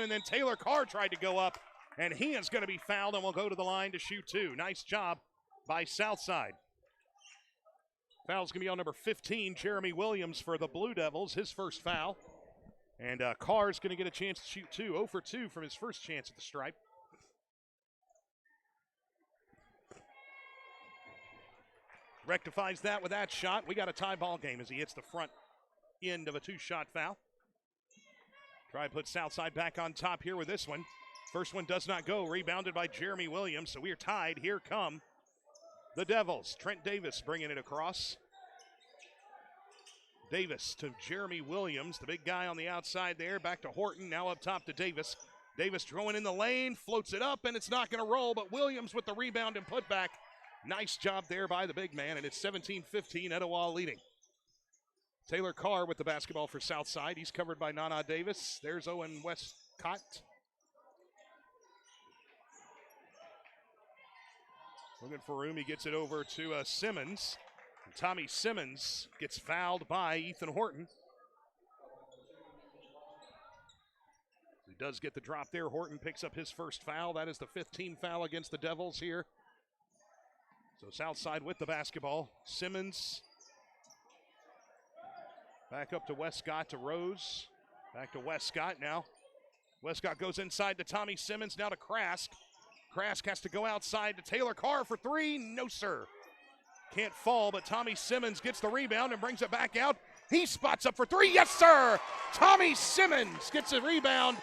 and then Taylor Carr tried to go up, and he is going to be fouled and will go to the line to shoot two. Nice job by Southside. Foul's going to be on number 15, Jeremy Williams for the Blue Devils, his first foul. And Carr's going to get a chance to shoot two, 0 for 2 from his first chance at the stripe. Rectifies that with that shot. We got a tie ball game as he hits the front end of a two-shot foul. Try to put Southside back on top here with this one. First one does not go, rebounded by Jeremy Williams, so we are tied. Here come the Devils. Trent Davis bringing it across. Davis to Jeremy Williams, the big guy on the outside there. Back to Horton, now up top to Davis. Davis throwing in the lane, floats it up, and it's not going to roll, but Williams with the rebound and putback. Nice job there by the big man, and it's 17-15, Etowah leading. Taylor Carr with the basketball for Southside. He's covered by Nana Davis. There's Owen Westcott. Looking for room, he gets it over to Simmons. And Tommy Simmons gets fouled by Ethan Horton. He does get the drop there. Horton picks up his first foul. That is the 15th foul against the Devils here. So Southside with the basketball. Simmons back up to Westcott to Rose. Back to Westcott now. Westcott goes inside to Tommy Simmons, now to Krask. Krask has to go outside to Taylor Carr for three. No, sir. Can't fall, but Tommy Simmons gets the rebound and brings it back out. He spots up for three. Yes, sir. Tommy Simmons gets a rebound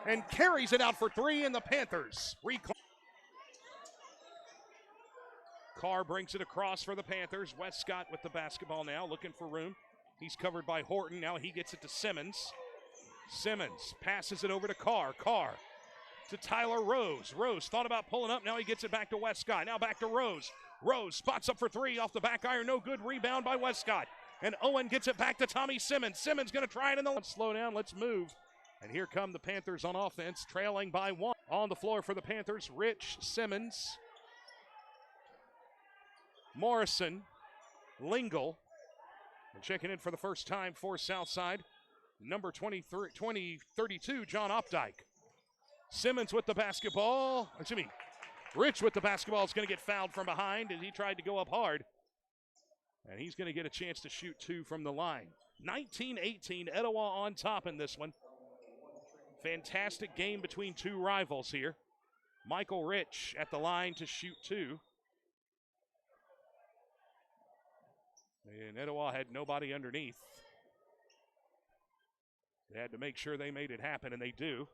and carries it out for three, and the Panthers reclaim. Carr brings it across for the Panthers. Westcott with the basketball now, looking for room. He's covered by Horton. Now he gets it to Simmons. Simmons passes it over to Carr. Carr to Tyler Rose. Rose thought about pulling up. Now he gets it back to Westcott. Now back to Rose. Rose spots up for three off the back iron. No good. Rebound by Westcott. And Owen gets it back to Tommy Simmons. Simmons going to try it in the... Slow down. Let's move. And here come the Panthers on offense, trailing by one. On the floor for the Panthers, Rich, Simmons, Morrison, Lingle, and checking in for the first time for Southside, number 32, John Opdyke. Simmons with the basketball. Rich with the basketball is going to get fouled from behind as he tried to go up hard. And he's going to get a chance to shoot two from the line. 19-18, Etowah on top in this one. Fantastic game between two rivals here. Michael Rich at the line to shoot two. And Etowah had nobody underneath. They had to make sure they made it happen, and they do.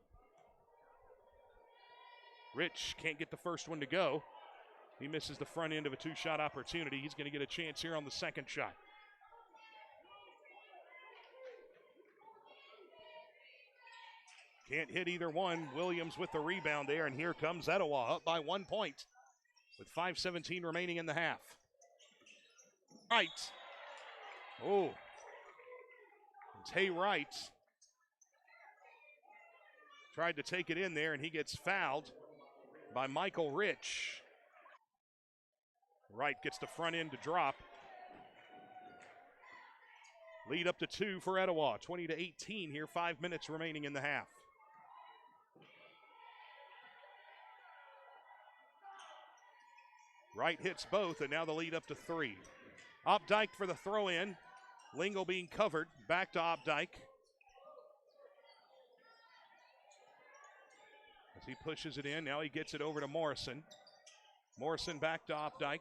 Rich can't get the first one to go. He misses the front end of a two-shot opportunity. He's going to get a chance here on the second shot. Can't hit either one. Williams with the rebound there, and here comes Etowah up by 1 point with 5:17 remaining in the half. Right. Oh. Tay Wright tried to take it in there, and he gets fouled by Michael Rich. Wright gets the front end to drop. Lead up to two for Etowah. 20-18 here, 5 minutes remaining in the half. Wright hits both, and now the lead up to three. Opdyke for the throw-in. Lingle being covered. Back to Opdyke. As he pushes it in, now he gets it over to Morrison. Morrison back to Opdyke.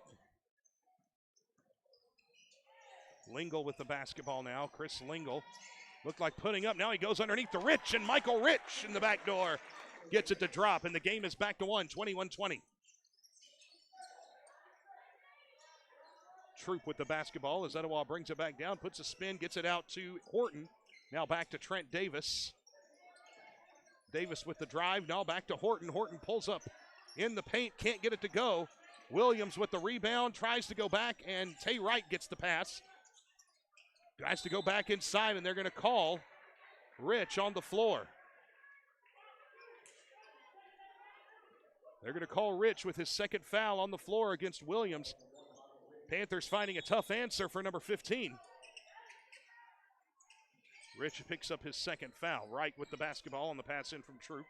Lingle with the basketball now. Chris Lingle looked like putting up. Now he goes underneath to Rich, and Michael Rich in the back door gets it to drop, and the game is back to 21-20. Troop with the basketball as Etowah brings it back down, puts a spin, gets it out to Horton. Now back to Trent Davis. Davis with the drive, now back to Horton. Horton pulls up in the paint, can't get it to go. Williams with the rebound, tries to go back, and Tay Wright gets the pass. Tries to go back inside, and they're going to call Rich on the floor. They're going to call Rich with his second foul on the floor against Williams. Panthers finding a tough answer for number 15. Rich picks up his second foul. Wright with the basketball on the pass in from Troop.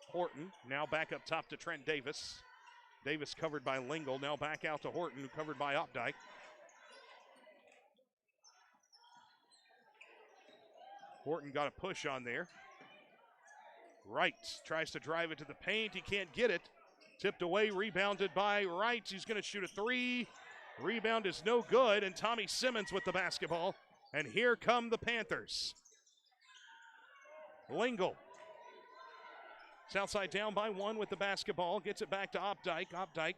Horton now back up top to Trent Davis. Davis covered by Lingle. Now back out to Horton, who covered by Opdyke. Horton got a push on there. Wright tries to drive it to the paint. He can't get it. Tipped away, rebounded by Wright. He's going to shoot a three. Rebound is no good, and Tommy Simmons with the basketball. And here come the Panthers. Lingle. Southside down by 1 with the basketball. Gets it back to Opdyke. Opdyke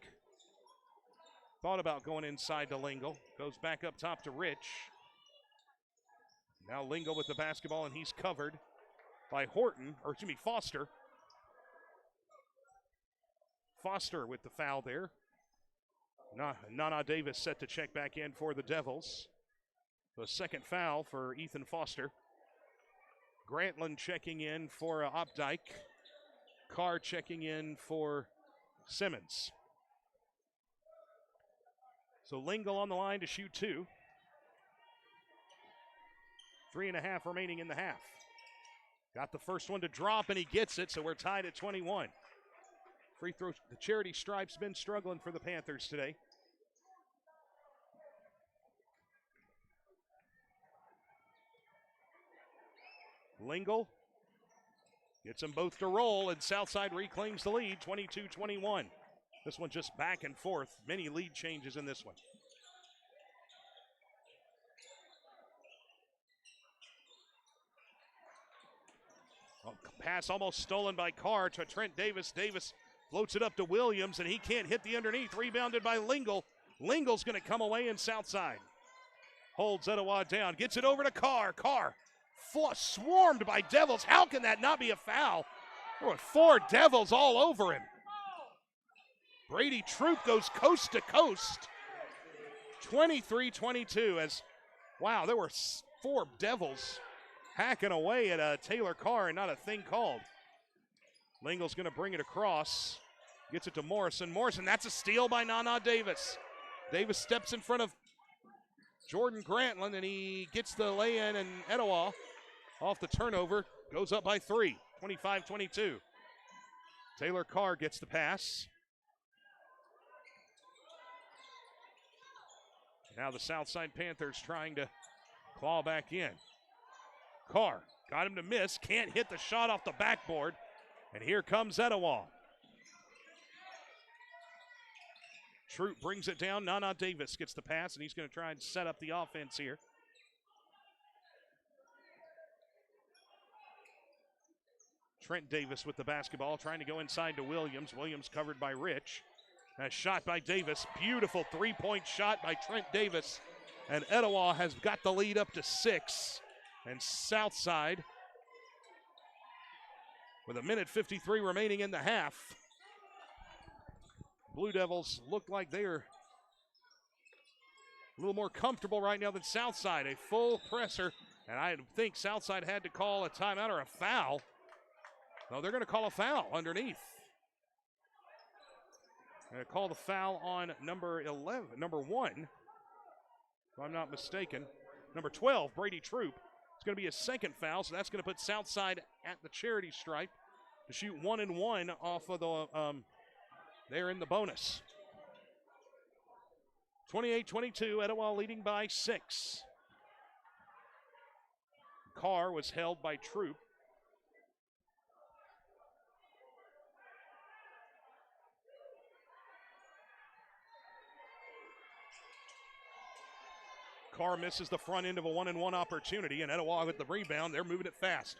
thought about going inside to Lingle. Goes back up top to Rich. Now Lingle with the basketball, and he's covered by Foster. Foster with the foul there. Nana Davis set to check back in for the Devils. The second foul for Ethan Foster. Grantland checking in for Opdyke. Carr checking in for Simmons. So Lingle on the line to shoot 2. 3.5 remaining in the half. Got the first one to drop, and he gets it, so we're tied at 21. Free throw, the charity stripe's been struggling for the Panthers today. Lingle gets them both to roll, and Southside reclaims the lead, 22-21. This one just back and forth. Many lead changes in this one. Pass almost stolen by Carr to Trent Davis. Davis floats it up to Williams, and he can't hit the underneath. Rebounded by Lingle. Lingle's going to come away in Southside. Holds Etowah down. Gets it over to Carr. Carr swarmed by Devils. How can that not be a foul? There were 4 Devils all over him. Brady Troop goes coast to coast. 23-22 as, wow, there were 4 Devils hacking away at Taylor Carr and not a thing called. Lingle's going to bring it across. Gets it to Morrison. Morrison, that's a steal by Nana Davis. Davis steps in front of Jordan Grantland, and he gets the lay-in, and Etowah off the turnover goes up by 3, 25-22. Taylor Carr gets the pass. Now the Southside Panthers trying to claw back in. Carr got him to miss, can't hit the shot off the backboard, and here comes Etowah. Troop brings it down. Nana Davis gets the pass, and he's going to try and set up the offense here. Trent Davis with the basketball, trying to go inside to Williams. Williams covered by Rich. A shot by Davis. Beautiful three-point shot by Trent Davis. And Etowah has got the lead up to 6. And Southside, with 1:53 remaining in the half, Blue Devils look like they are a little more comfortable right now than Southside. A full presser, and I think Southside had to call a timeout or a foul. No, they're going to call a foul underneath. Going to call the foul on number 1, if I'm not mistaken. Number 12, Brady Troop. It's going to be a second foul, so that's going to put Southside at the charity stripe to shoot 1 and 1 off of the, they're in the bonus. 28-22, Etowah leading by 6. Carr was held by Troop. Carr misses the front end of a 1-and-1 opportunity, and Etowah with the rebound. They're moving it fast.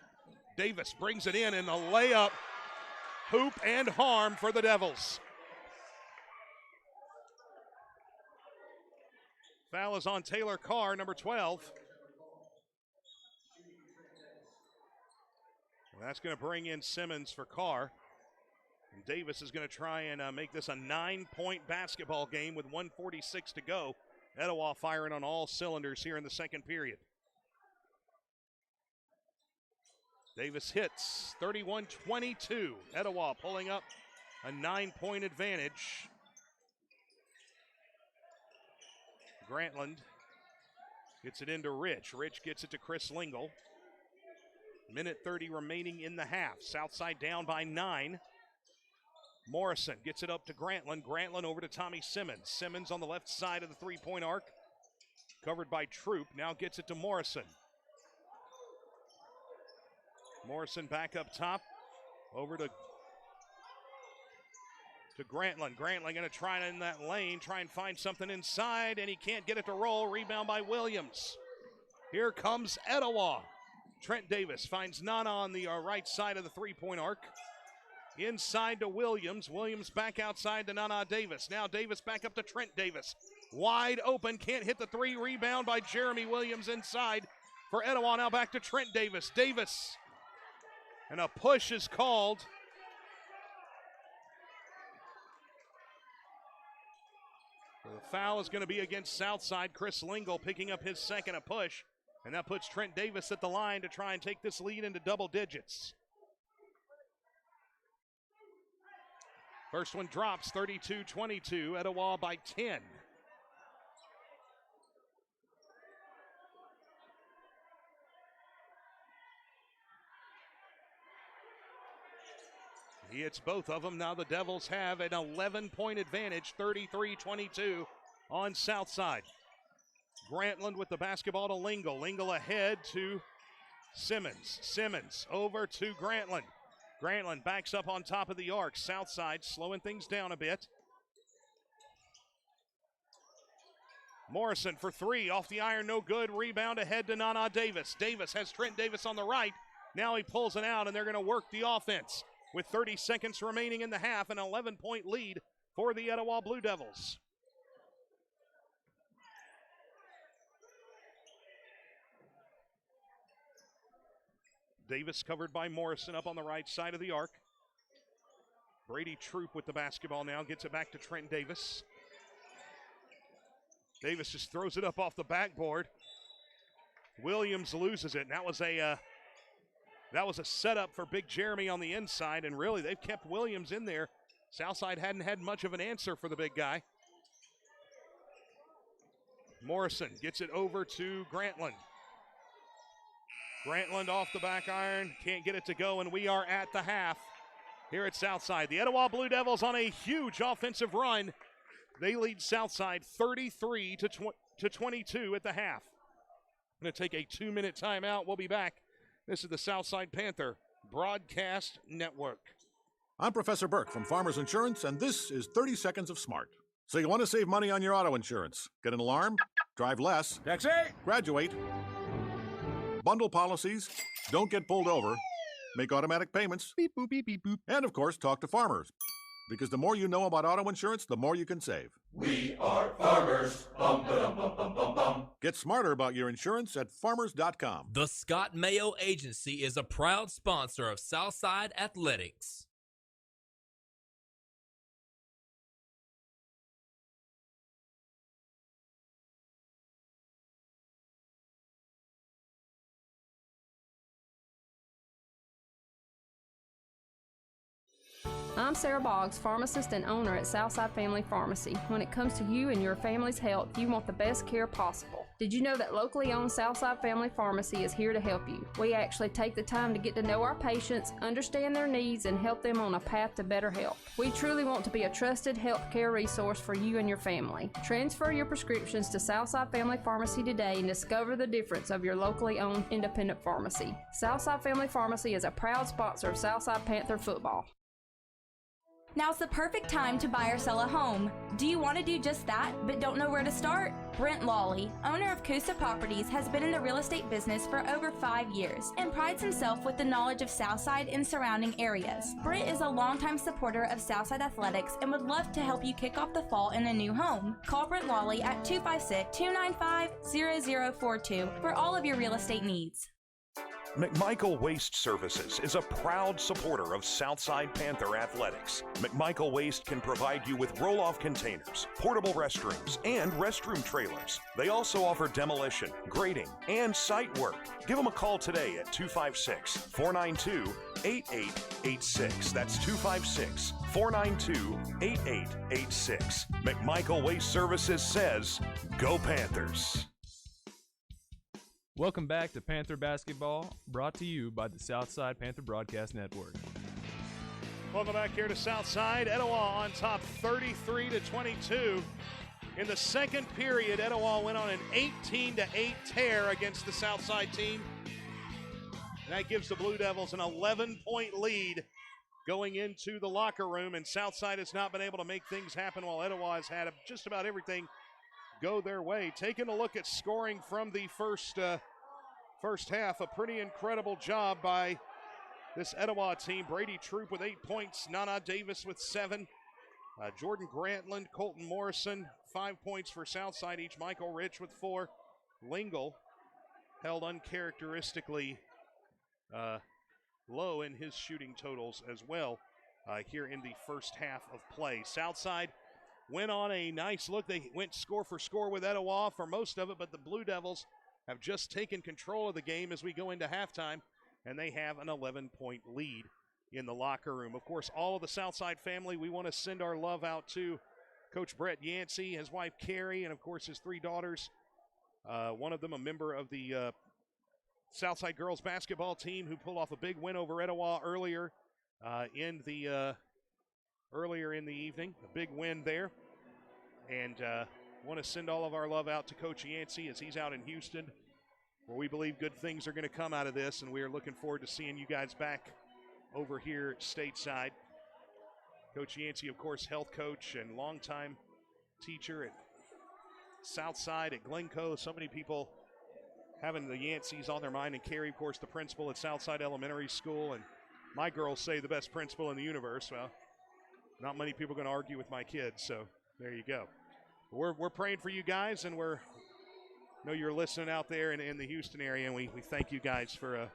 Davis brings it in, and a layup, hoop and harm for the Devils. Foul is on Taylor Carr, number 12. And that's going to bring in Simmons for Carr. And Davis is going to try and make this a 9-point basketball game with 1:46 to go. Etowah firing on all cylinders here in the second period. Davis hits 31-22. Etowah pulling up a 9-point advantage. Grantland gets it into Rich. Rich gets it to Chris Lingle. Minute 30 remaining in the half. Southside down by 9. Morrison gets it up to Grantland. Grantland over to Tommy Simmons. Simmons on the left side of the three-point arc. Covered by Troop. Now gets it to Morrison. Morrison back up top. Over to Grantland. Grantland going to try in that lane, try and find something inside, and he can't get it to roll. Rebound by Williams. Here comes Etowah. Trent Davis finds Nana on the right side of the three-point arc. Inside to Williams. Williams back outside to Nana Davis. Now Davis back up to Trent Davis. Wide open, can't hit the three. Rebound by Jeremy Williams inside for Etowah. Now back to Trent Davis. Davis. And a push is called. The foul is going to be against Southside. Chris Lingle picking up his second a push. And that puts Trent Davis at the line to try and take this lead into double digits. First one drops, 32-22. Etowah by 10. He hits both of them. Now the Devils have an 11-point advantage, 33-22 on Southside. Grantland with the basketball to Lingle. Lingle ahead to Simmons. Simmons over to Grantland. Grantland backs up on top of the arc. Southside slowing things down a bit. Morrison for three. Off the iron, no good. Rebound ahead to Nana Davis. Davis has Trent Davis on the right. Now he pulls it out, and they're going to work the offense. With 30 seconds remaining in the half, an 11-point lead for the Etowah Blue Devils. Davis covered by Morrison up on the right side of the arc. Brady Troop with the basketball now, gets it back to Trent Davis. Davis just throws it up off the backboard. Williams loses it, and that was a setup for Big Jeremy on the inside, and really they've kept Williams in there. Southside hadn't had much of an answer for the big guy. Morrison gets it over to Grantland. Grantland off the back iron, can't get it to go, and we are at the half here at Southside. The Etowah Blue Devils on a huge offensive run. They lead Southside 33-22 at the half. I'm going to take a 2-minute timeout. We'll be back. This is the Southside Panther Broadcast Network. I'm Professor Burke from Farmers Insurance, and this is 30 Seconds of Smart. So you want to save money on your auto insurance. Get an alarm, drive less, taxi, graduate, bundle policies, don't get pulled over, make automatic payments, beep, boop, beep, beep, boop, and of course, talk to farmers. Because the more you know about auto insurance, the more you can save. We are farmers. Bum, ba-dum, bum, bum, bum, bum. Get smarter about your insurance at farmers.com. The Scott Mayo Agency is a proud sponsor of Southside Athletics. I'm Sarah Boggs, pharmacist and owner at Southside Family Pharmacy. When it comes to you and your family's health, you want the best care possible. Did you know that locally owned Southside Family Pharmacy is here to help you? We actually take the time to get to know our patients, understand their needs, and help them on a path to better health. We truly want to be a trusted health care resource for you and your family. Transfer your prescriptions to Southside Family Pharmacy today and discover the difference of your locally owned independent pharmacy. Southside Family Pharmacy is a proud sponsor of Southside Panther football. Now's the perfect time to buy or sell a home. Do you want to do just that, but don't know where to start? Brent Lawley, owner of Coosa Properties, has been in the real estate business for over 5 years and prides himself with the knowledge of Southside and surrounding areas. Brent is a longtime supporter of Southside Athletics and would love to help you kick off the fall in a new home. Call Brent Lawley at 256-295-0042 for all of your real estate needs. McMichael Waste Services is a proud supporter of Southside Panther Athletics. McMichael Waste can provide you with roll-off containers, portable restrooms, and restroom trailers. They also offer demolition, grading, and site work. Give them a call today at 256-492-8886. That's 256-492-8886. McMichael Waste Services says, Go Panthers! Welcome back to Panther Basketball, brought to you by the Southside Panther Broadcast Network. Welcome back here to Southside. Etowah on top 33-22. In the second period, Etowah went on an 18-8 tear against the Southside team. That gives the Blue Devils an 11-point lead going into the locker room, and Southside has not been able to make things happen while Etowah has had just about everything go their way. Taking a look at scoring from the first half, a pretty incredible job by this Etowah team. Brady Troop with 8 points, Nana Davis with 7, Jordan Grantland, Colton Morrison, 5 points for Southside each, Michael Rich with 4. Lingle held uncharacteristically low in his shooting totals as well here in the first half of play. Southside went on a nice look. They went score for score with Etowah for most of it, but the Blue Devils have just taken control of the game as we go into halftime, and they have an 11-point lead in the locker room. Of course, all of the Southside family, we want to send our love out to Coach Brett Yancey, his wife Carrie, and of course his 3 daughters. One of them a member of the Southside girls basketball team who pulled off a big win over Etowah earlier in the evening. A big win there. And want to send all of our love out to Coach Yancey as he's out in Houston, where we believe good things are going to come out of this, and we are looking forward to seeing you guys back over here stateside. Coach Yancey, of course, health coach and longtime teacher at Southside, at Glencoe. So many people having the Yanceys on their mind, and Carrie, of course, the principal at Southside Elementary School, and my girls say the best principal in the universe. Well, not many people are going to argue with my kids, so there you go. We're praying for you guys, and know you're listening out there in the Houston area, and we thank you guys for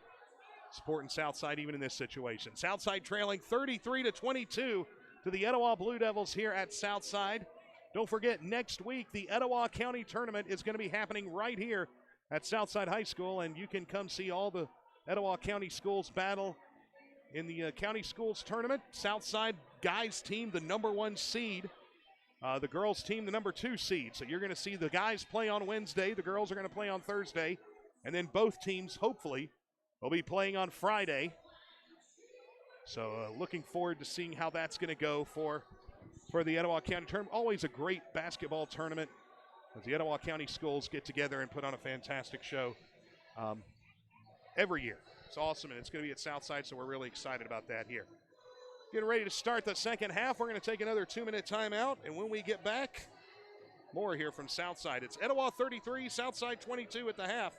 supporting Southside even in this situation. Southside trailing 33-22 to the Etowah Blue Devils here at Southside. Don't forget, next week the Etowah County Tournament is going to be happening right here at Southside High School, and you can come see all the Etowah County schools battle in the County Schools Tournament. Southside guys team, the number 1 seed. The girls team, the number 2 seed. So you're going to see the guys play on Wednesday. The girls are going to play on Thursday. And then both teams, hopefully, will be playing on Friday. So looking forward to seeing how that's going to go for the Etowah County Tournament. Always a great basketball tournament as the Etowah County schools get together and put on a fantastic show every year. It's awesome, and it's going to be at Southside, so we're really excited about that here. Getting ready to start the second half. We're going to take another 2-minute timeout, and when we get back, more here from Southside. It's Etowah 33, Southside 22 at the half.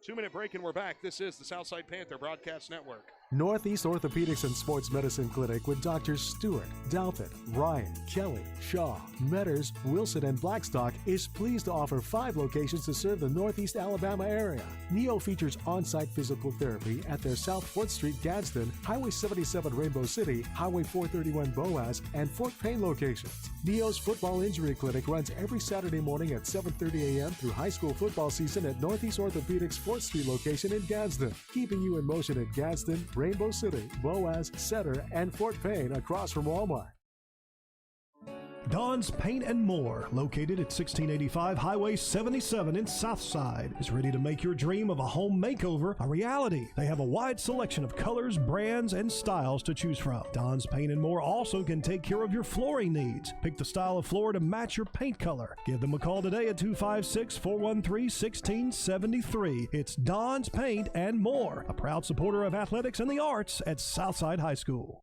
2-minute break, and we're back. This is the Southside Panther Broadcast Network. Northeast Orthopedics and Sports Medicine Clinic with Drs. Stewart, Dalpin, Ryan, Kelly, Shaw, Metters, Wilson, and Blackstock is pleased to offer 5 locations to serve the Northeast Alabama area. NEO features on-site physical therapy at their South 4th Street Gadsden, Highway 77 Rainbow City, Highway 431 Boaz, and Fort Payne locations. NEO's Football Injury Clinic runs every Saturday morning at 7:30 a.m. through high school football season at Northeast Orthopedics 4th Street location in Gadsden, keeping you in motion at Gadsden, Rainbow City, Boaz, Setter, and Fort Payne across from Walmart. Don's Paint and More, located at 1685 Highway 77 in Southside, is ready to make your dream of a home makeover a reality. They have a wide selection of colors, brands, and styles to choose from. Don's Paint and More also can take care of your flooring needs. Pick the style of floor to match your paint color. Give them a call today at 256-413-1673. It's Don's Paint and More, a proud supporter of athletics and the arts at Southside High School.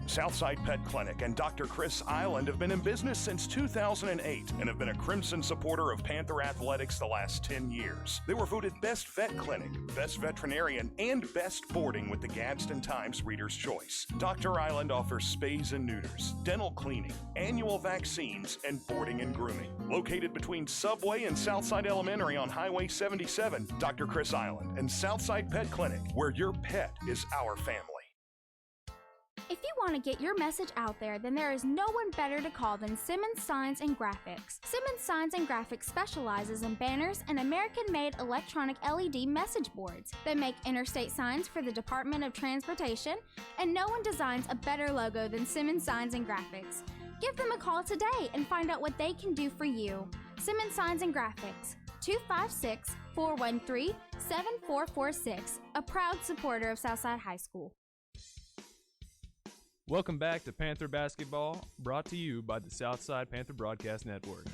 Southside Pet Clinic and Dr. Chris Island have been in business since 2008 and have been a crimson supporter of Panther athletics the last 10 years. They were voted Best Vet Clinic, Best Veterinarian, and Best Boarding with the Gadsden Times Reader's Choice. Dr. Island offers spays and neuters, dental cleaning, annual vaccines, and boarding and grooming. Located between Subway and Southside Elementary on Highway 77, Dr. Chris Island and Southside Pet Clinic, where your pet is our family. If you want to get your message out there, then there is no one better to call than Simmons Signs and Graphics. Simmons Signs and Graphics specializes in banners and American-made electronic LED message boards. They make interstate signs for the Department of Transportation, and no one designs a better logo than Simmons Signs and Graphics. Give them a call today and find out what they can do for you. Simmons Signs and Graphics, 256-413-7446. A proud supporter of Southside High School. Welcome back to Panther Basketball, brought to you by the Southside Panther Broadcast Network.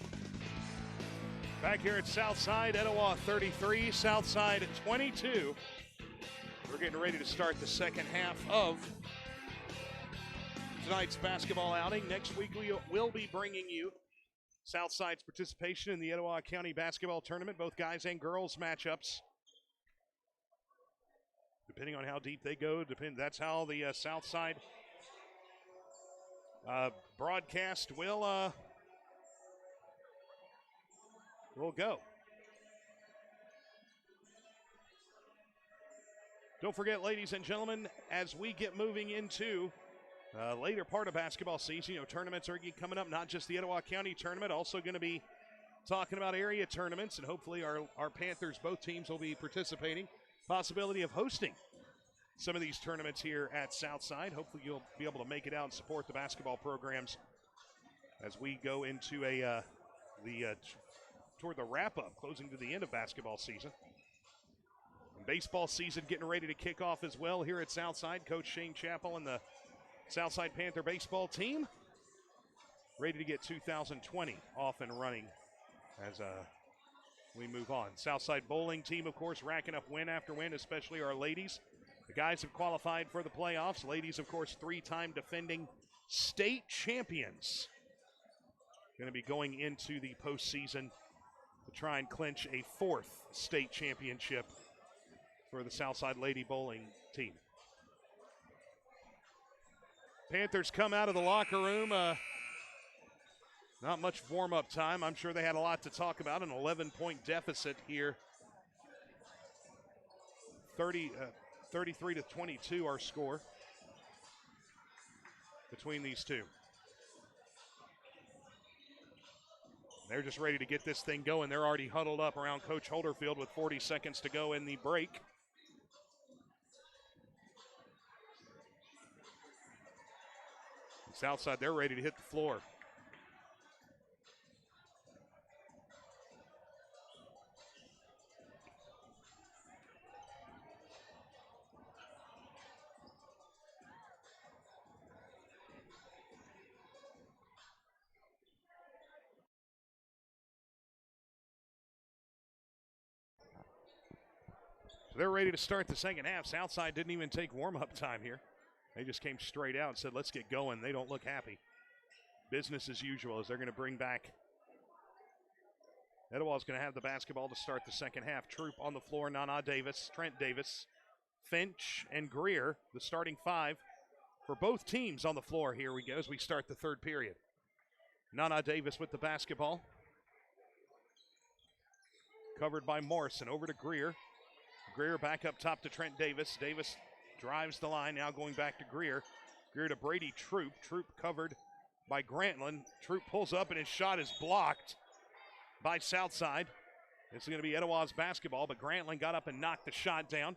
Back here at Southside, Etowah 33, Southside 22. We're getting ready to start the second half of tonight's basketball outing. Next week we will be bringing you Southside's participation in the Etowah County Basketball Tournament, both guys and girls matchups. Depending on how deep they go, that's how the Southside broadcast will go. Don't forget, ladies and gentlemen, as we get moving into later part of basketball season, tournaments are coming up, not just the Etowah County tournament, also going to be talking about area tournaments, and hopefully our Panthers, both teams, will be participating. Possibility of hosting some of these tournaments here at Southside. Hopefully you'll be able to make it out and support the basketball programs as we go into toward the wrap-up, closing to the end of basketball season. And baseball season getting ready to kick off as well here at Southside. Coach Shane Chappell and the Southside Panther baseball team ready to get 2020 off and running as we move on. Southside bowling team, of course, racking up win after win, especially our ladies. The guys have qualified for the playoffs. Ladies, of course, three-time defending state champions. Going to be going into the postseason to try and clinch a fourth state championship for the Southside Lady Bowling team. Panthers come out of the locker room. Not much warm-up time. I'm sure they had a lot to talk about. An 11-point deficit here. 33-22 our score between these two. They're just ready to get this thing going. They're already huddled up around Coach Holderfield with 40 seconds to go in the break. Southside, they're ready to hit the floor. They're ready to start the second half. Southside didn't even take warm-up time here. They just came straight out and said, let's get going. They don't look happy. Business as usual as they're going to bring back. Etowah's going to have the basketball to start the second half. Troop on the floor, Nana Davis, Trent Davis, Finch, and Greer, the starting five for both teams on the floor. Here we go as we start the third period. Nana Davis with the basketball. Covered by Morrison, over to Greer. Greer back up top to Trent Davis. Davis drives the line, now going back to Greer. Greer to Brady Troop. Troop covered by Grantland. Troop pulls up and his shot is blocked by Southside. This is going to be Etowah's basketball, but Grantland got up and knocked the shot down.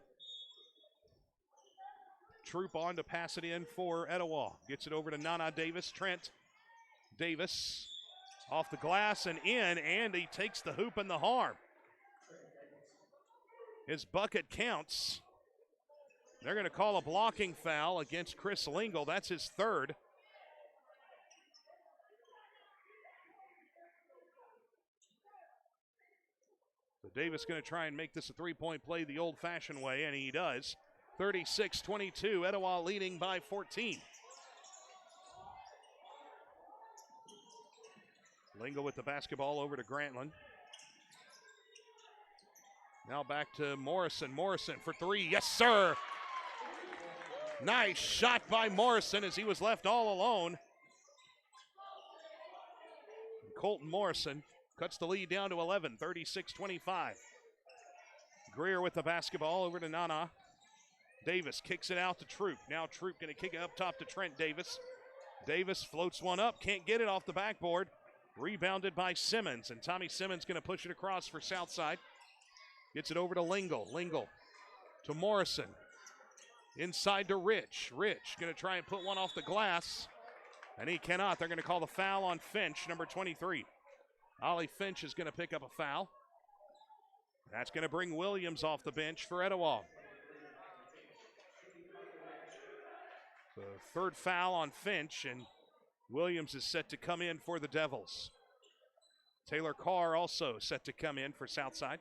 Troop on to pass it in for Etowah. Gets it over to Nana Davis. Trent Davis off the glass and in, and he takes the hoop and the harm. His bucket counts. They're going to call a blocking foul against Chris Lingle. That's his third. So Davis going to try and make this a three-point play the old-fashioned way, and he does. 36-22, Etowah leading by 14. Lingle with the basketball over to Grantland. Now back to Morrison. Morrison for three. Yes, sir. Nice shot by Morrison as he was left all alone. Colton Morrison cuts the lead down to 11, 36-25. Greer with the basketball over to Nana. Davis kicks it out to Troop. Now Troop going to kick it up top to Trent Davis. Davis floats one up, can't get it off the backboard. Rebounded by Simmons, and Tommy Simmons going to push it across for Southside. Gets it over to Lingle. Lingle to Morrison. Inside to Rich. Rich going to try and put one off the glass, and he cannot. They're going to call the foul on Finch, number 23. Ollie Finch is going to pick up a foul. That's going to bring Williams off the bench for Etowah. The third foul on Finch, and Williams is set to come in for the Devils. Taylor Carr also set to come in for Southside.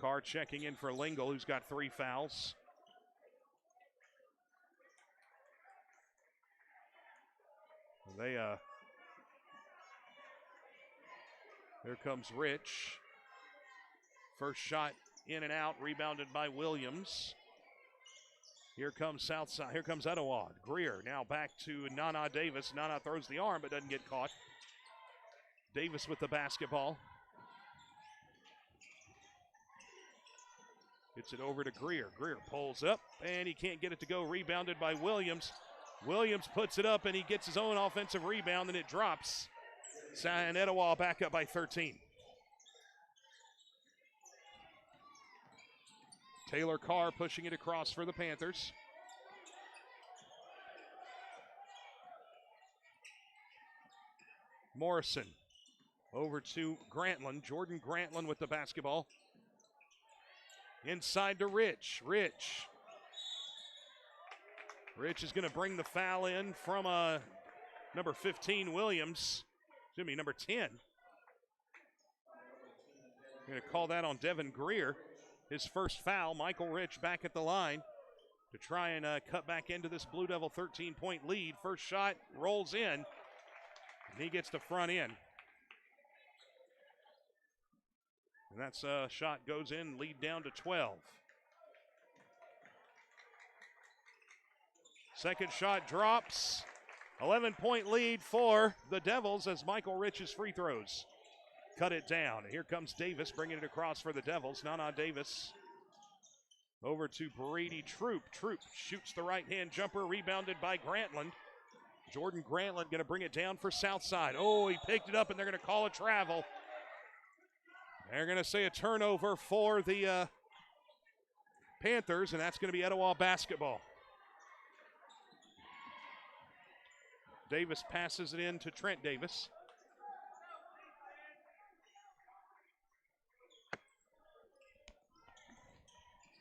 Carr checking in for Lingle, who's got 3 fouls. Here comes Rich. First shot in and out, rebounded by Williams. Here comes Southside. Here comes Etowah. Greer now back to Nana Davis. Nana throws the arm but doesn't get caught. Davis with the basketball. Gets it over to Greer. Greer pulls up and he can't get it to go. Rebounded by Williams. Williams puts it up and he gets his own offensive rebound and it drops. And Etowah back up by 13. Taylor Carr pushing it across for the Panthers. Morrison over to Grantland. Jordan Grantland with the basketball. Inside to Rich. Rich is going to bring the foul in from number 15, Williams. Excuse me, number 10. Going to call that on Devin Greer. His first foul. Michael Rich back at the line to try and cut back into this Blue Devil 13-point lead. First shot rolls in, and he gets the front end. And that shot goes in, lead down to 12. Second shot drops. 11-point lead for the Devils as Michael Rich's free throws cut it down. Here comes Davis bringing it across for the Devils. Nana Davis over to Brady Troop. Troop shoots the right-hand jumper, rebounded by Grantland. Jordan Grantland going to bring it down for Southside. Oh, he picked it up, and they're going to call a travel. They're going to say a turnover for the Panthers, and that's going to be Etowah basketball. Davis passes it in to Trent Davis.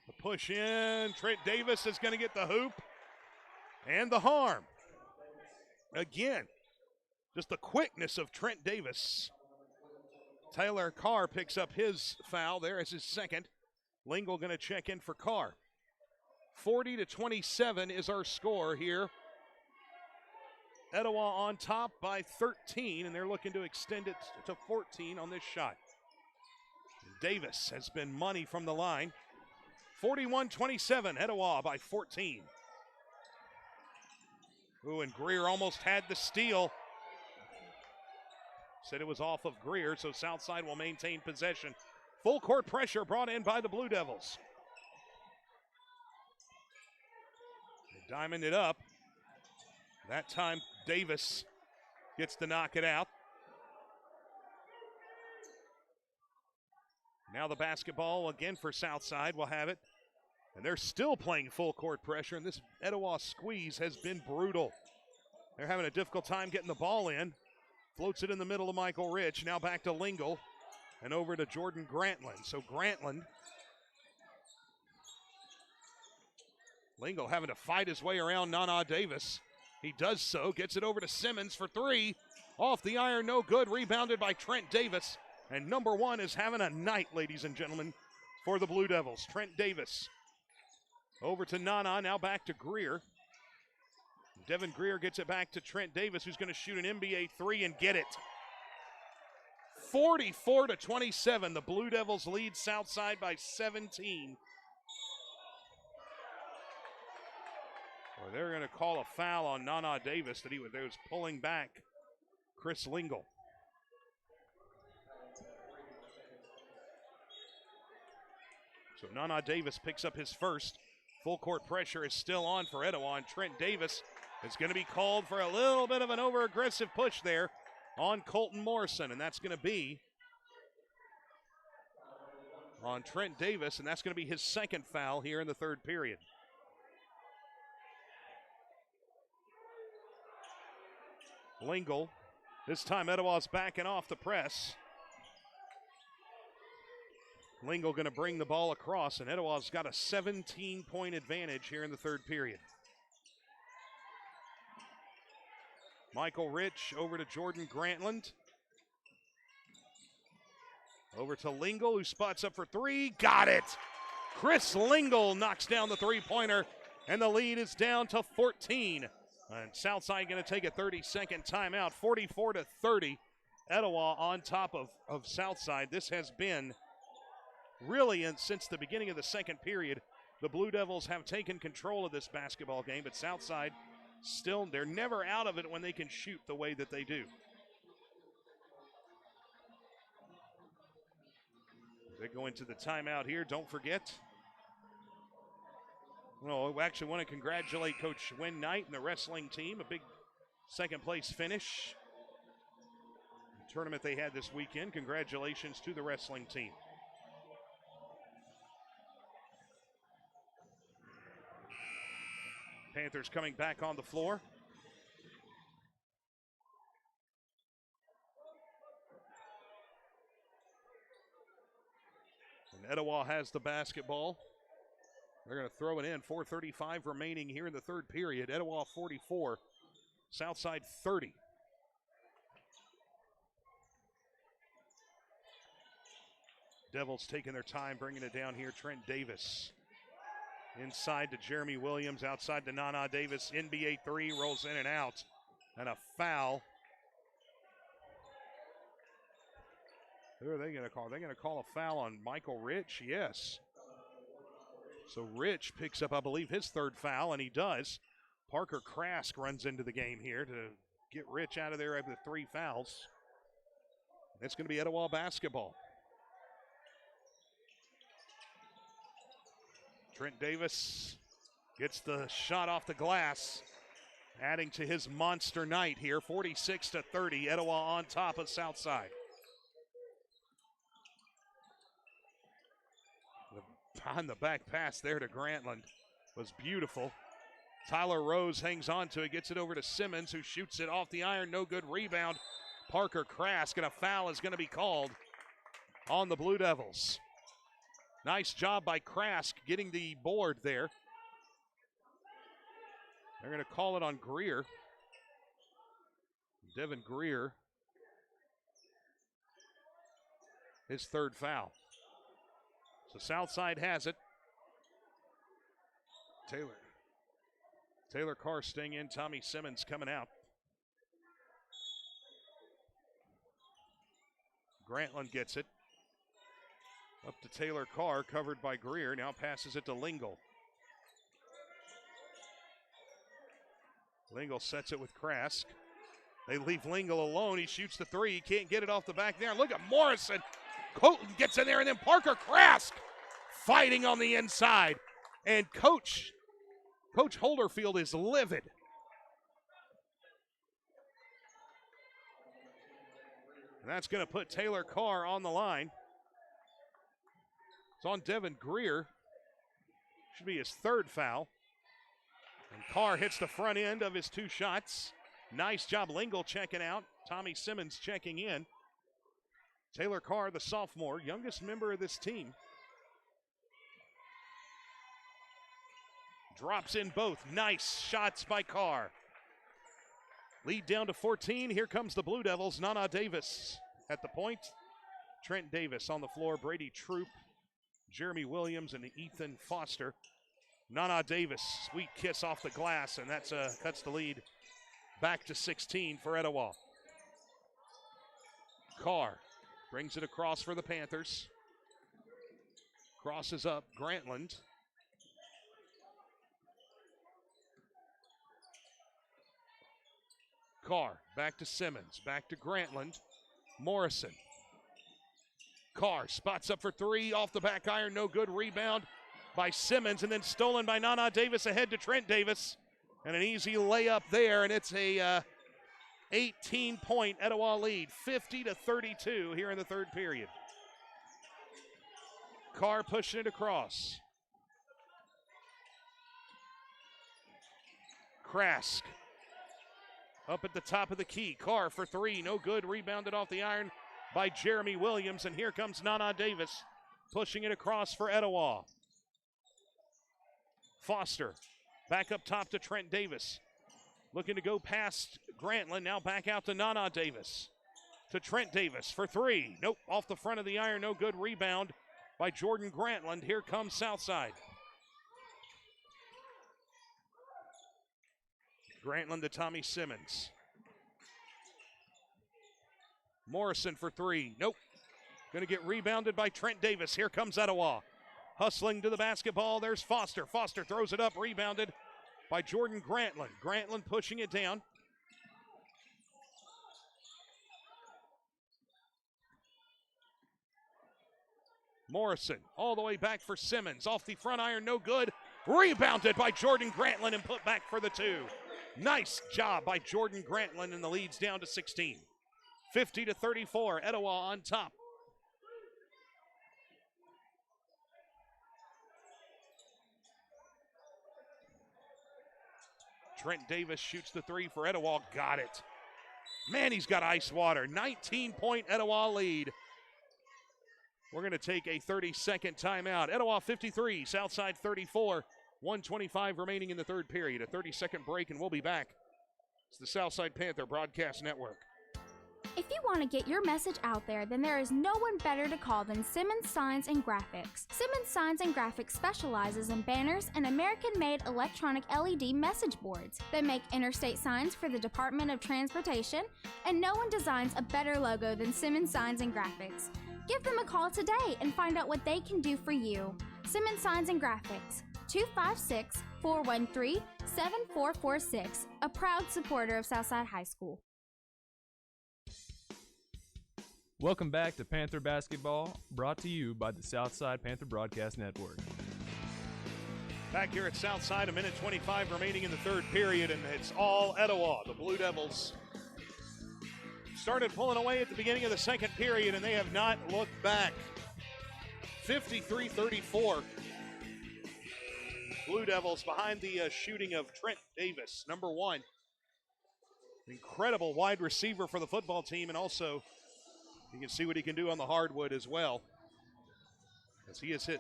The push in. Trent Davis is going to get the hoop and the harm. Again, just the quickness of Trent Davis. Taylor Carr picks up his foul there as his second. Lingle going to check in for Carr. 40-27 is our score here. Etowah on top by 13, and they're looking to extend it to 14 on this shot. Davis has been money from the line. 41-27, Etowah by 14. Ooh, and Greer almost had the steal. Said it was off of Greer, so Southside will maintain possession. Full court pressure brought in by the Blue Devils. They diamond it up. That time, Davis gets to knock it out. Now the basketball again for Southside will have it. And they're still playing full court pressure, and this Etowah squeeze has been brutal. They're having a difficult time getting the ball in. Floats it in the middle of Michael Rich. Now back to Lingle and over to Jordan Grantland. So Grantland, Lingle having to fight his way around Nana Davis. He does so, gets it over to Simmons for three. Off the iron, no good. Rebounded by Trent Davis. And number one is having a night, ladies and gentlemen, for the Blue Devils. Trent Davis over to Nana, now back to Greer. Devin Greer gets it back to Trent Davis, who's going to shoot an NBA three and get it. 44-27, the Blue Devils lead Southside by 17. Well, they're going to call a foul on Nana Davis that he was pulling back Chris Lingle. So Nana Davis picks up his first. Full court pressure is still on for Etowah, and Trent Davis is going to be called for a little bit of an over-aggressive push there on Colton Morrison, and that's going to be on Trent Davis, and that's going to be his second foul here in the third period. Lingle This time Etowah's backing off the press. Lingle going to bring the ball across, and Etowah's got a 17-point advantage here in the third period. Michael Rich over to Jordan Grantland. Over to Lingle, who spots up for three. Got it! Chris Lingle knocks down the three-pointer, and the lead is down to 14. And Southside going to take a 30-second timeout, 44-30. Etowah on top of Southside. This has been really, since the beginning of the second period, the Blue Devils have taken control of this basketball game, but Southside still, they're never out of it when they can shoot the way that they do. They go into the timeout here. Don't forget. Well, we actually want to congratulate Coach Wynn Knight and the wrestling team. A big second place finish. The tournament they had this weekend. Congratulations to the wrestling team. Panthers coming back on the floor. And Etowah has the basketball. They're going to throw it in. 4:35 remaining here in the third period. Etowah 44, Southside 30. Devils taking their time, bringing it down here. Trent Davis inside to Jeremy Williams, outside to Nana Davis. NBA three, rolls in and out. And a foul. Who are they going to call? They're going to call a foul on Michael Rich? Yes. So Rich picks up, I believe, his third foul, and he does. Parker Krask runs into the game here to get Rich out of there with 3 fouls. It's going to be Etowah basketball. Trent Davis gets the shot off the glass, adding to his monster night here. 46-30, Etowah on top of Southside. On the back pass there to Grantland was beautiful. Tyler Rose hangs on to it, gets it over to Simmons, who shoots it off the iron. No good rebound. Parker Krask, and a foul is going to be called on the Blue Devils. Nice job by Krask getting the board there. They're going to call it on Greer. Devin Greer, his third foul. So Southside has it. Taylor Carr staying in. Tommy Simmons coming out. Grantland gets it. Up to Taylor Carr, covered by Greer. Now passes it to Lingle. Lingle sets it with Krask. They leave Lingle alone. He shoots the three. He can't get it off the back there. Look at Morrison. Colton gets in there, and then Parker Krask fighting on the inside. And Coach Holderfield is livid. And that's going to put Taylor Carr on the line. It's on Devin Greer. Should be his third foul. And Carr hits the front end of his 2 shots. Nice job, Lingle checking out. Tommy Simmons checking in. Taylor Carr, the sophomore, youngest member of this team. Drops in both. Nice shots by Carr. Lead down to 14. Here comes the Blue Devils. Nana Davis at the point. Trent Davis on the floor. Brady Troop, Jeremy Williams, and Ethan Foster. Nana Davis, sweet kiss off the glass, and that's cuts the lead back to 16 for Etowah. Carr brings it across for the Panthers. Crosses up Grantland. Carr back to Simmons, back to Grantland. Morrison. Carr spots up for 3 off the back iron, no good. Rebound by Simmons, and then stolen by Nana Davis ahead to Trent Davis. And an easy layup there, and it's a 18-point Etowah lead, 50-32 here in the third period. Carr pushing it across. Krask Up at the top of the key. Carr for three. No good. Rebounded off the iron by Jeremy Williams. And here comes Nana Davis pushing it across for Etowah. Foster back up top to Trent Davis. Looking to go past Grantland. Now back out to Nana Davis. To Trent Davis for three. Nope. Off the front of the iron. No good. Rebound by Jordan Grantland. Here comes Southside. Grantland to Tommy Simmons. Morrison for three. Nope. Going to get rebounded by Trent Davis. Here comes Etowah. Hustling to the basketball. There's Foster. Foster throws it up. Rebounded by Jordan Grantland. Grantland pushing it down. Morrison all the way back for Simmons. Off the front iron. No good. Rebounded by Jordan Grantland and put back for the two. Nice job by Jordan Grantland, and the lead's down to 16. 50-34, Etowah on top. Trent Davis shoots the three for Etowah. Got it. Man, he's got ice water. 19-point Etowah lead. We're going to take a 30-second timeout. Etowah 53, Southside 34. 1:25 remaining in the third period. A 30-second break, and we'll be back. It's the Southside Panther Broadcast Network. If you want to get your message out there, then there is no one better to call than Simmons Signs and Graphics. Simmons Signs and Graphics specializes in banners and American-made electronic LED message boards. They make interstate signs for the Department of Transportation, and no one designs a better logo than Simmons Signs and Graphics. Give them a call today and find out what they can do for you. Simmons Signs and Graphics, 256-413-7446, a proud supporter of Southside High School. Welcome back to Panther Basketball, brought to you by the Southside Panther Broadcast Network. Back here at Southside, 1:25 remaining in the third period, and it's all Etowah. The Blue Devils started pulling away at the beginning of the second period, and they have not looked back. 53-34. Blue Devils behind the shooting of Trent Davis, number one. Incredible wide receiver for the football team, and also you can see what he can do on the hardwood as well, as he has hit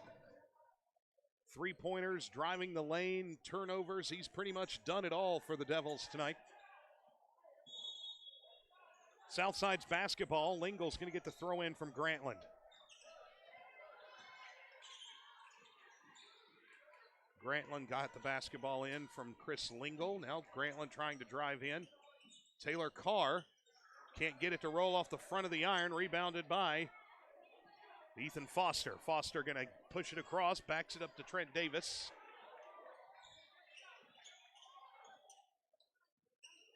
three-pointers, driving the lane, turnovers. He's pretty much done it all for the Devils tonight. Southside's basketball. Lingle's going to get the throw in from Grantland. Grantland got the basketball in from Chris Lingle. Now Grantland trying to drive in. Taylor Carr can't get it to roll off the front of the iron. Rebounded by Ethan Foster. Foster going to push it across, backs it up to Trent Davis.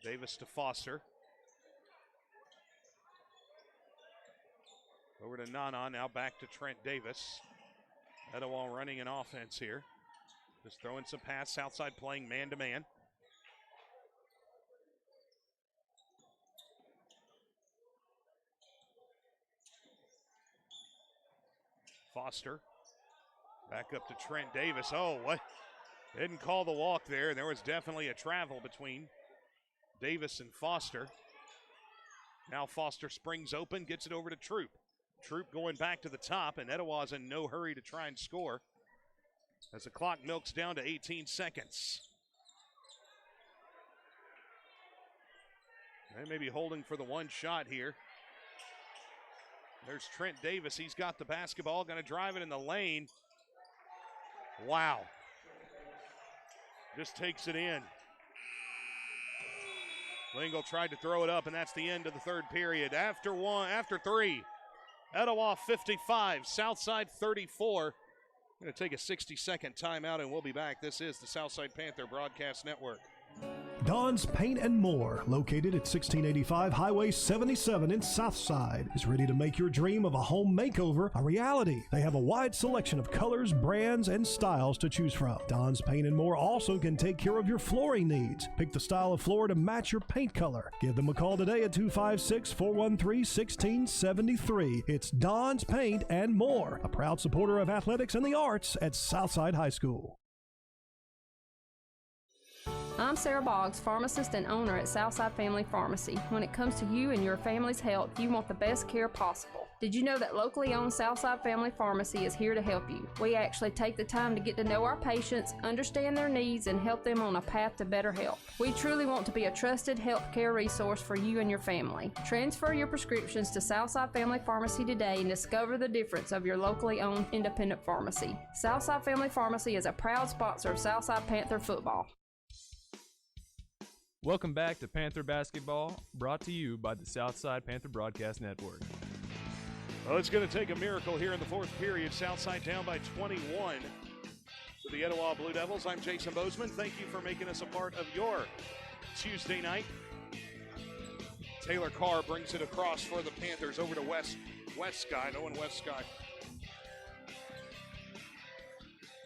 Davis to Foster. Over to Nana, now back to Trent Davis. Etowah running an offense here. Just throwing some pass. Southside playing man-to-man. Foster back up to Trent Davis. Oh, what? Didn't call the walk there. There was definitely a travel between Davis and Foster. Now Foster springs open, gets it over to Troop. Troop going back to the top, and Etowah's in no hurry to try and score as the clock milks down to 18 seconds. They may be holding for the one shot here. There's Trent Davis. He's got the basketball, going to drive it in the lane. Wow. Just takes it in. Lingle tried to throw it up, and that's the end of the third period. After three, Etowah 55, Southside 34. We're going to take a 60-second timeout, and we'll be back. This is the Southside Panther Broadcast Network. Don's Paint and More, located at 1685 Highway 77 in Southside, is ready to make your dream of a home makeover a reality. They have a wide selection of colors, brands, and styles to choose from. Don's Paint and More also can take care of your flooring needs. Pick the style of floor to match your paint color. Give them a call today at 256-413-1673. It's Don's Paint and More, a proud supporter of athletics and the arts at Southside High School. I'm Sarah Boggs, pharmacist and owner at Southside Family Pharmacy. When it comes to you and your family's health, you want the best care possible. Did you know that locally owned Southside Family Pharmacy is here to help you? We actually take the time to get to know our patients, understand their needs, and help them on a path to better health. We truly want to be a trusted healthcare resource for you and your family. Transfer your prescriptions to Southside Family Pharmacy today and discover the difference of your locally owned independent pharmacy. Southside Family Pharmacy is a proud sponsor of Southside Panther football. Welcome back to Panther Basketball, brought to you by the Southside Panther Broadcast Network. Well, it's going to take a miracle here in the fourth period. Southside down by 21 to the Etowah Blue Devils. I'm Jason Bozeman. Thank you for making us a part of your Tuesday night. Taylor Carr brings it across for the Panthers over to Westcott. Owen Westcott.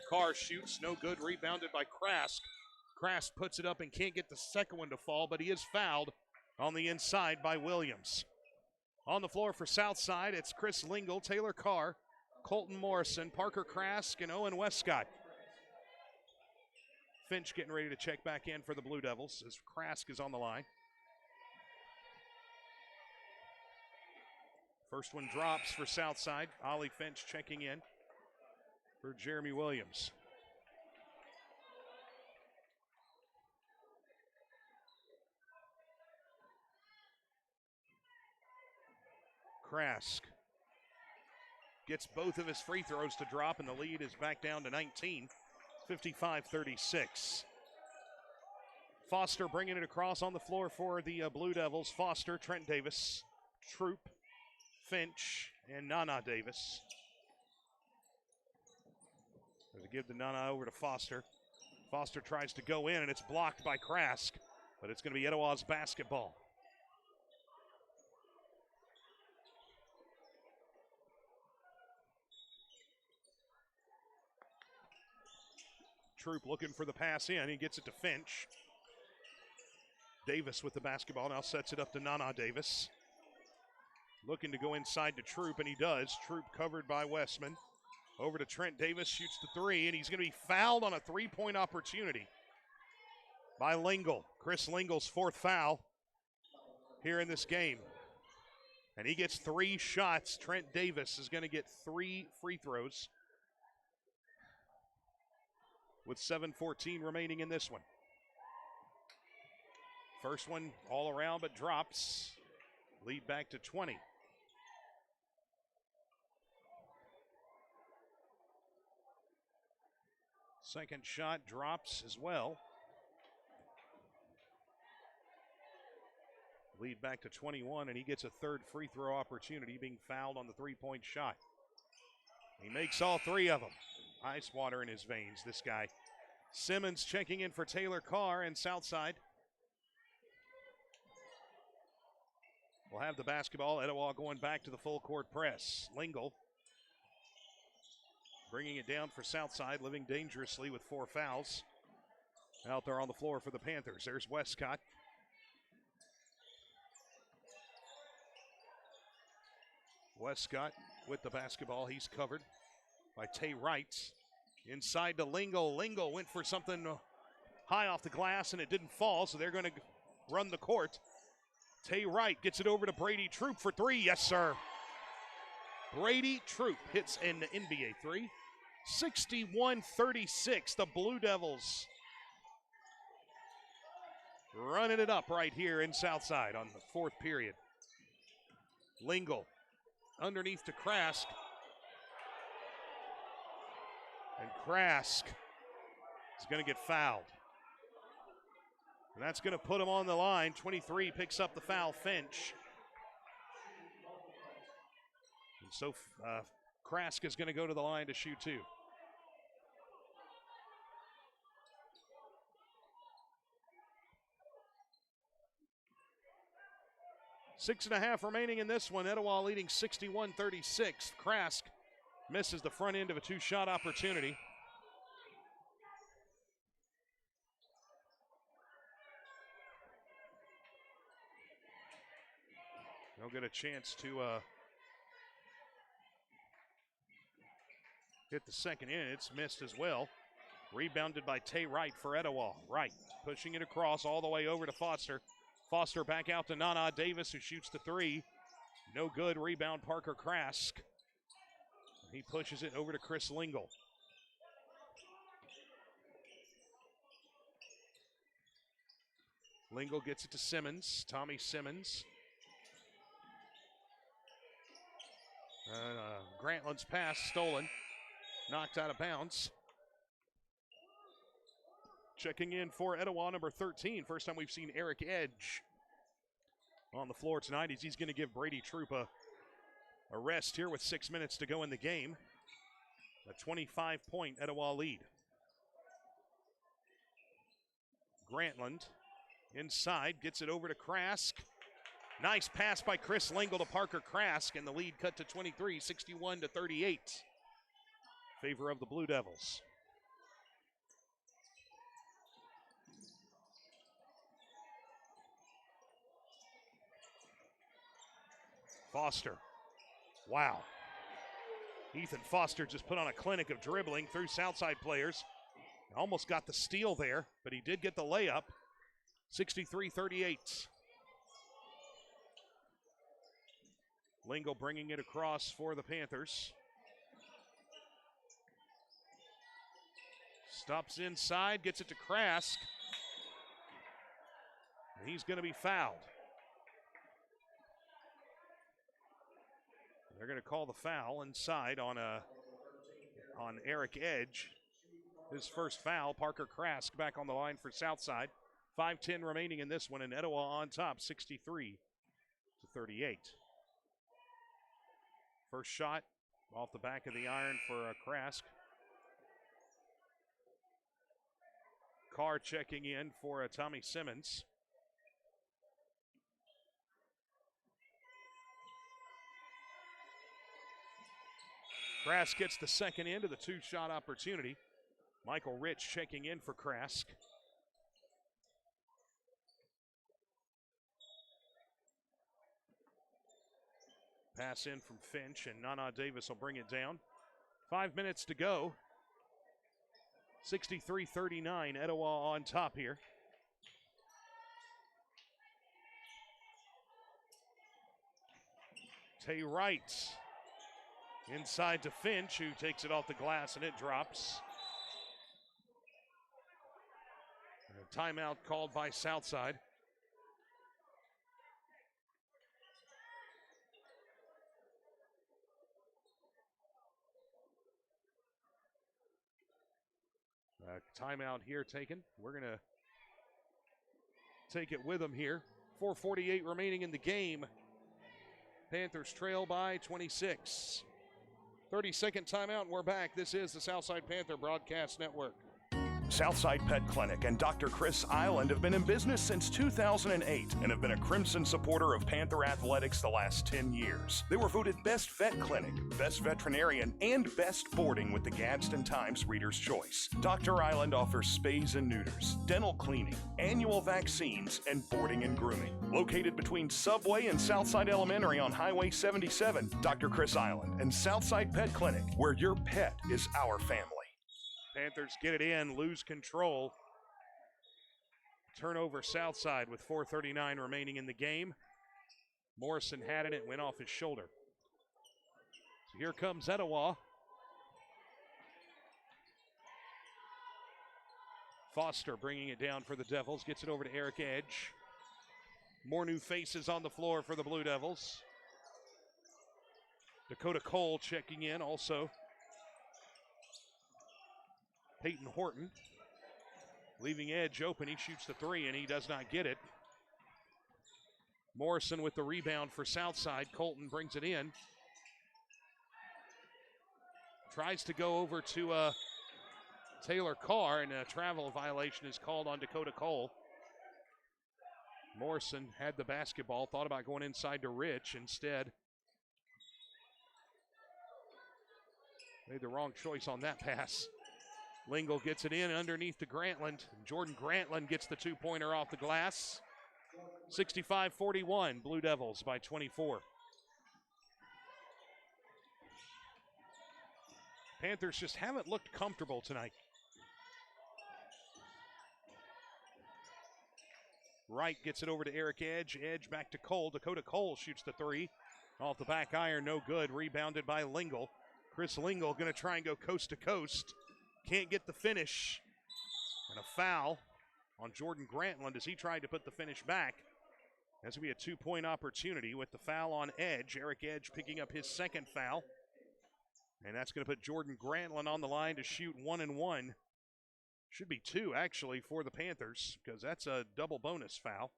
Carr shoots, no good. Rebounded by Krask. Krask puts it up and can't get the second one to fall, but he is fouled on the inside by Williams. On the floor for Southside, it's Chris Lingle, Taylor Carr, Colton Morrison, Parker Krask, and Owen Westcott. Finch getting ready to check back in for the Blue Devils as Krask is on the line. First one drops for Southside. Ollie Finch checking in for Jeremy Williams. Krask gets both of his free throws to drop, and the lead is back down to 19, 55-36. Foster bringing it across on the floor for the Blue Devils. Foster, Trent Davis, Troop, Finch, and Nana Davis. To give the Nana over to Foster. Foster tries to go in, and it's blocked by Krask, but it's going to be Etowah's basketball. Troop looking for the pass in. He gets it to Finch. Davis with the basketball now sets it up to Nana Davis. Looking to go inside to Troop, and he does. Troop covered by Westman. Over to Trent Davis, shoots the three, and he's going to be fouled on a three-point opportunity by Lingle. Chris Lingle's fourth foul here in this game. And he gets 3 shots. Trent Davis is going to get 3 free throws with 7:14 remaining in this one. First one all around but drops. Lead back to 20. Second shot drops as well. Lead back to 21, and he gets a third free throw opportunity, being fouled on the three-point shot. He makes all 3 of them. Ice water in his veins, this guy. Simmons checking in for Taylor Carr, and Southside will have the basketball. Etowah going back to the full court press. Lingle bringing it down for Southside, living dangerously with 4 fouls. Out there on the floor for the Panthers. There's Westcott. Westcott with the basketball. He's covered by Tay Wright. Inside to Lingle. Lingle went for something high off the glass, and it didn't fall, so they're going to run the court. Tay Wright gets it over to Brady Troop for 3. Yes, sir. Brady Troop hits an NBA 3. 61-36. The Blue Devils running it up right here in Southside on the fourth period. Lingle underneath to Krask. And Krask is going to get fouled. And that's going to put him on the line. 23 picks up the foul, Finch. And so Krask is going to go to the line to shoot 2. Six and a half remaining in this one. Etowah leading 61-36. Krask misses the front end of a 2-shot opportunity. They'll get a chance to hit the second in. It's missed as well. Rebounded by Tay Wright for Etowah. Wright pushing it across all the way over to Foster. Foster back out to Nana Davis, who shoots the three. No good. Rebound Parker Krask. He pushes it over to Chris Lingle. Lingle gets it to Simmons. Tommy Simmons. Grantland's pass stolen. Knocked out of bounds. Checking in for Etowah, number 13. First time we've seen Eric Edge on the floor tonight. He's going to give Brady Troop a rest here with 6 minutes to go in the game. A 25-point Etowah lead. Grantland inside, gets it over to Krask. Nice pass by Chris Lingle to Parker Krask, and the lead cut to 23, 61-38. Favor of the Blue Devils. Foster. Wow. Ethan Foster just put on a clinic of dribbling through Southside players. Almost got the steal there, but he did get the layup. 63-38. Lingle bringing it across for the Panthers. Stops inside, gets it to Krask. And he's going to be fouled. They're going to call the foul inside on Eric Edge. His first foul. Parker Krask back on the line for Southside. 5:10 remaining in this one, and Etowah on top, 63-38. First shot off the back of the iron for Krask. Carr checking in for Tommy Simmons. Krask gets the second into the two-shot opportunity. Michael Rich checking in for Krask. Pass in from Finch, and Nana Davis will bring it down. 5 minutes to go. 63-39, Etowah on top here. Tay Wright inside to Finch, who takes it off the glass, and it drops. A timeout called by Southside. Timeout here taken. We're going to take it with them here. 4:48 remaining in the game. Panthers trail by 26. 30-second timeout, and we're back. This is the Southside Panther Broadcast Network. Southside Pet Clinic and Dr. Chris Island have been in business since 2008 and have been a crimson supporter of Panther athletics the last 10 years. They were voted Best Vet Clinic, Best Veterinarian, and Best Boarding with the Gadsden Times Reader's Choice. Dr. Island offers spays and neuters, dental cleaning, annual vaccines, and boarding and grooming. Located between Subway and Southside Elementary on Highway 77, Dr. Chris Island and Southside Pet Clinic, where your pet is our family. Panthers get it in, lose control. Turnover Southside with 4:39 remaining in the game. Morrison had it, it went off his shoulder. So here comes Etowah. Foster bringing it down for the Devils, gets it over to Eric Edge. More new faces on the floor for the Blue Devils. Dakota Cole checking in also. Peyton Horton leaving Edge open. He shoots the three, and he does not get it. Morrison with the rebound for Southside. Colton brings it in. Tries to go over to Taylor Carr, and a travel violation is called on Dakota Cole. Morrison had the basketball, thought about going inside to Rich. Instead, made the wrong choice on that pass. Lingle gets it in underneath to Grantland. Jordan Grantland gets the two-pointer off the glass. 65-41, Blue Devils by 24. Panthers just haven't looked comfortable tonight. Wright gets it over to Eric Edge. Edge back to Cole. Dakota Cole shoots the three. Off the back iron, no good. Rebounded by Lingle. Chris Lingle going to try and go coast to coast. Can't get the finish. And a foul on Jordan Grantland as he tried to put the finish back. That's going to be a 2-point opportunity with the foul on Edge. Eric Edge picking up his second foul. And that's going to put Jordan Grantland on the line to shoot 1 and 1. Should be 2, actually, for the Panthers, because that's a double bonus foul.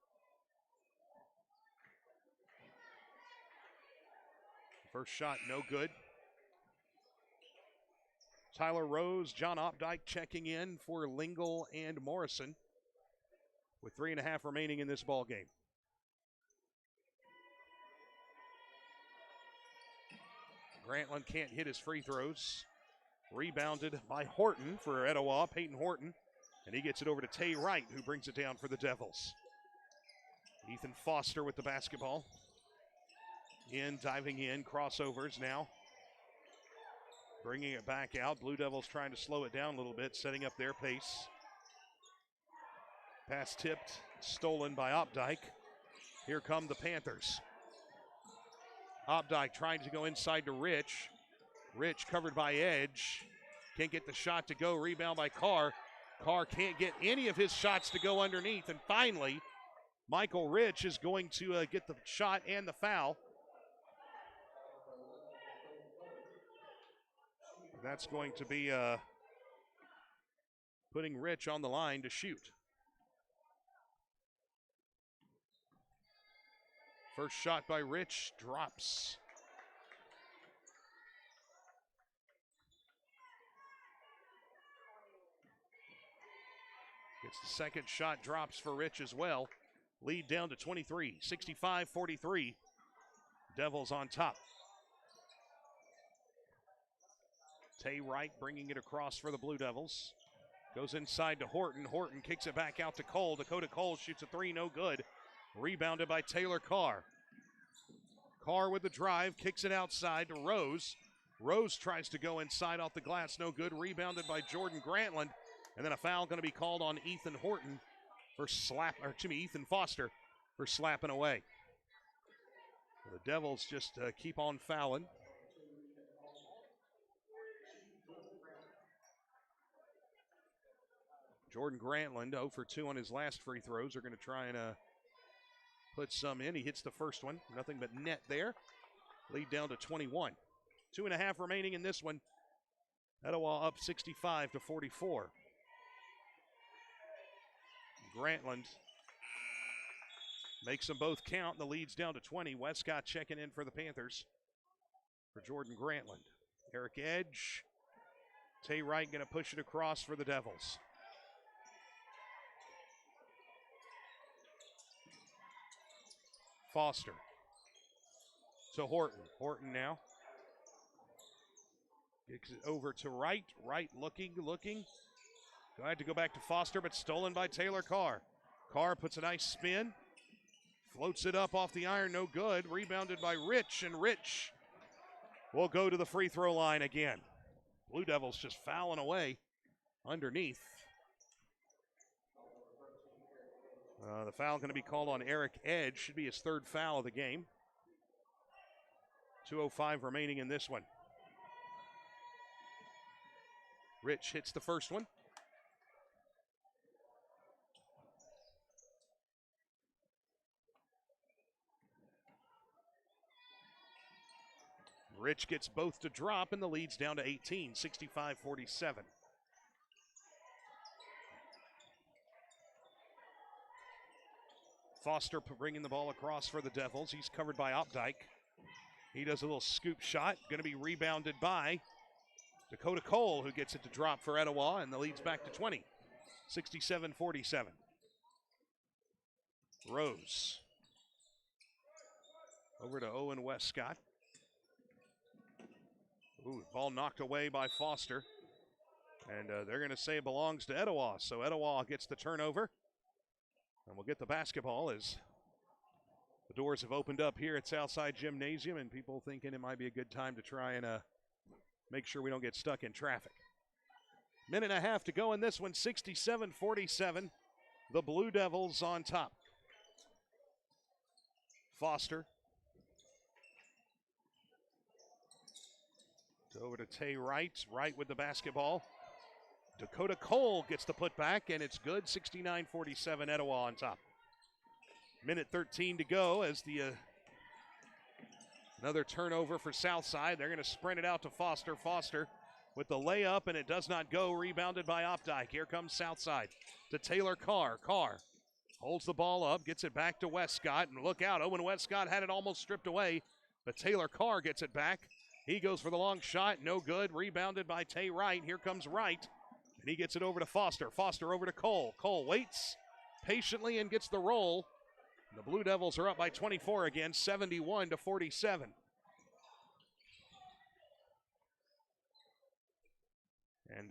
First shot, no good. Tyler Rose, John Opdyke checking in for Lingle and Morrison with 3.5 remaining in this ball game. Grantland can't hit his free throws. Rebounded by Horton for Etowah, Peyton Horton. And he gets it over to Tay Wright, who brings it down for the Devils. Ethan Foster with the basketball. Diving in, crossovers now. Bringing it back out. Blue Devils trying to slow it down a little bit, setting up their pace. Pass tipped, stolen by Opdyke. Here come the Panthers. Opdyke trying to go inside to Rich. Rich covered by Edge. Can't get the shot to go. Rebound by Carr. Carr can't get any of his shots to go underneath. And finally, Michael Rich is going to get the shot and the foul. That's going to be putting Rich on the line to shoot. First shot by Rich drops. Gets the second shot, drops for Rich as well. Lead down to 23, 65-43. Devils on top. Tay Wright bringing it across for the Blue Devils. Goes inside to Horton. Horton kicks it back out to Cole. Dakota Cole shoots a three, no good. Rebounded by Taylor Carr. Carr with the drive, kicks it outside to Rose. Rose tries to go inside off the glass, no good. Rebounded by Jordan Grantland. And then a foul going to be called on Ethan Horton for Ethan Foster for slapping away. The Devils just keep on fouling. Jordan Grantland, 0 for 2 on his last free throws. Are going to try and put some in. He hits the first one. Nothing but net there. Lead down to 21. 2.5 remaining in this one. Etowah up 65-44. Grantland makes them both count. The lead's down to 20. Westcott checking in for the Panthers for Jordan Grantland. Eric Edge. Tay Wright going to push it across for the Devils. Foster to Horton. Horton now. Gets it over to Wright. Wright looking. Tried to go back to Foster, but stolen by Taylor Carr. Carr puts a nice spin. Floats it up off the iron, no good. Rebounded by Rich, and Rich will go to the free throw line again. Blue Devils just fouling away underneath. The foul going to be called on Eric Edge. Should be his third foul of the game. 2:05 remaining in this one. Rich hits the first one. Rich gets both to drop, and the lead's down to 18, 65-47. Foster bringing the ball across for the Devils. He's covered by Opdyke. He does a little scoop shot. Going to be rebounded by Dakota Cole, who gets it to drop for Etowah, and the lead's back to 20, 67-47. Rose. Over to Owen Westcott. Ooh, ball knocked away by Foster. And they're going to say it belongs to Etowah. So Etowah gets the turnover. And we'll get the basketball as the doors have opened up here at Southside Gymnasium, and people thinking it might be a good time to try and make sure we don't get stuck in traffic. Minute and a half to go in this one, 67-47. The Blue Devils on top. Foster. Over to Tay Wright. Wright with the basketball. Dakota Cole gets the putback, and it's good. 69-47, Etowah on top. Minute 13 to go as the another turnover for Southside. They're going to sprint it out to Foster. Foster with the layup, and it does not go. Rebounded by Opdyke. Here comes Southside to Taylor Carr. Carr holds the ball up, gets it back to Westcott, and look out. Owen Westcott had it almost stripped away, but Taylor Carr gets it back. He goes for the long shot, no good. Rebounded by Tay Wright. Here comes Wright, and he gets it over to Foster. Foster over to Cole. Cole waits patiently and gets the roll. The Blue Devils are up by 24 again, 71-47. And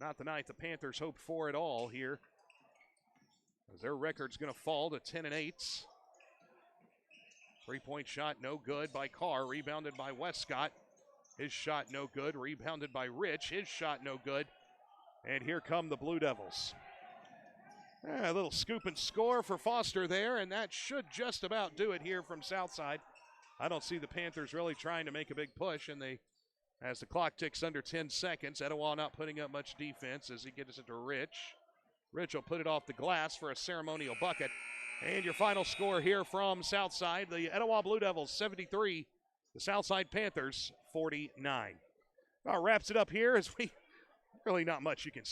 not the night the Panthers hoped for at all here, as their record's going to fall to 10-8. Three-point shot, no good by Carr. Rebounded by Westcott. His shot, no good. Rebounded by Rich. His shot, no good. And here come the Blue Devils. A little scoop and score for Foster there, and that should just about do it here from Southside. I don't see the Panthers really trying to make a big push, and as the clock ticks under 10 seconds, Etowah not putting up much defense as he gets it to Rich. Rich will put it off the glass for a ceremonial bucket. And your final score here from Southside, the Etowah Blue Devils 73, the Southside Panthers 49. Wraps it up here as really not much you can say